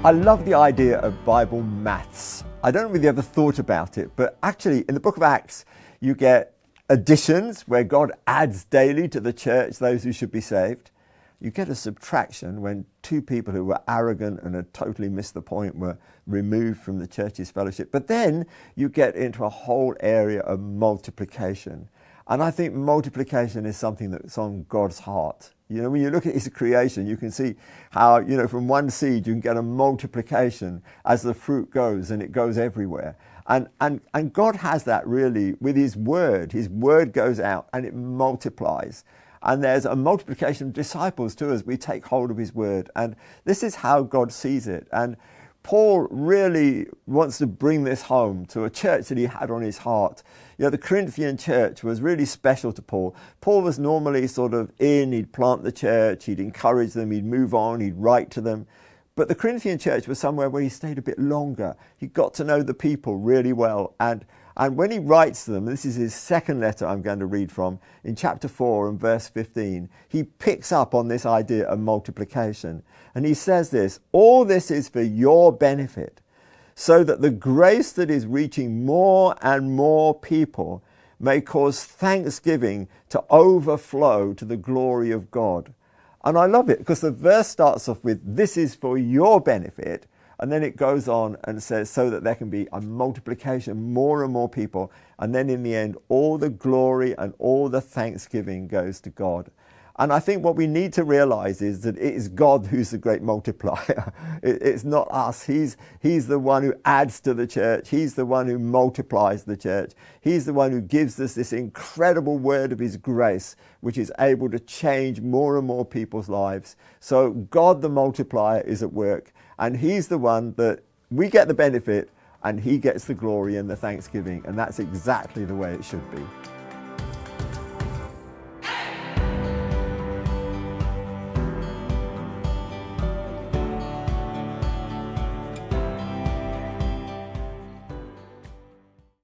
I love the idea of Bible maths. I don't know whether you ever thought about it, but actually in the book of Acts, you get additions where God adds daily to the church those who should be saved. You get a subtraction when two people who were arrogant and had totally missed the point were removed from the church's fellowship. But then you get into a whole area of multiplication. And I think multiplication is something that's on God's heart. You know, when you look at his creation, you can see how, you know, from one seed you can get a multiplication as the fruit goes, and it goes everywhere. And God has that really with his word. His word goes out and it multiplies. And there's a multiplication of disciples too as we take hold of his word. And this is how God sees it. And Paul really wants to bring this home to a church that he had on his heart. You know, the Corinthian church was really special to Paul. Paul was normally sort of he'd plant the church, he'd encourage them, he'd move on, he'd write to them. But the Corinthian church was somewhere where he stayed a bit longer. He got to know the people really well. And when he writes to them, this is his second letter I'm going to read from, in chapter 4 and verse 15, he picks up on this idea of multiplication. And he says this, "All this is for your benefit, so that the grace that is reaching more and more people may cause thanksgiving to overflow to the glory of God." And I love it because the verse starts off with, "This is for your benefit." And then it goes on and says, so that there can be a multiplication, more and more people. And then in the end, all the glory and all the thanksgiving goes to God. And I think what we need to realize is that it is God who's the great multiplier. It's not us. He's the one who adds to the church. He's the one who multiplies the church. He's the one who gives us this incredible word of his grace, which is able to change more and more people's lives. So God the multiplier is at work. And he's the one that we get the benefit and he gets the glory and the thanksgiving. And that's exactly the way it should be.